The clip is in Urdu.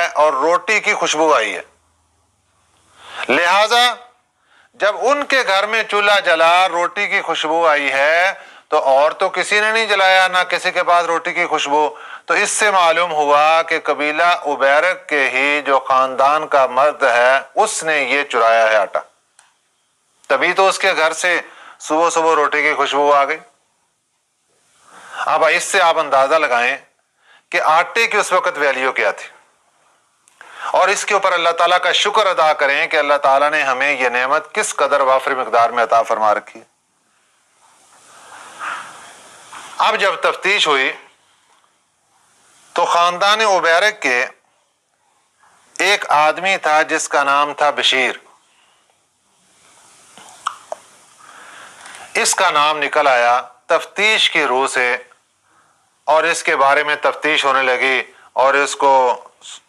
ہے اور روٹی کی خوشبو آئی ہے، لہذا جب ان کے گھر میں چولہا جلا، روٹی کی خوشبو آئی ہے، تو اور تو کسی نے نہیں جلایا، نہ کسی کے پاس روٹی کی خوشبو، تو اس سے معلوم ہوا کہ قبیلہ عبیرق کے ہی جو خاندان کا مرد ہے اس نے یہ چرایا ہے آٹا، تبھی تو اس کے گھر سے صبح صبح روٹی کی خوشبو آ گئی۔ اب اس سے آپ اندازہ لگائیں کہ آٹے کی اس وقت ویلیو کیا تھی، اور اس کے اوپر اللہ تعالیٰ کا شکر ادا کریں کہ اللہ تعالیٰ نے ہمیں یہ نعمت کس قدر وافر مقدار میں عطا فرما رکھی ہے۔ اب جب تفتیش ہوئی تو خاندان عبیرق کے ایک آدمی تھا جس کا نام تھا بشیر، اس کا نام نکل آیا تفتیش کی روح سے، اور اس کے بارے میں تفتیش ہونے لگی، اور اس کو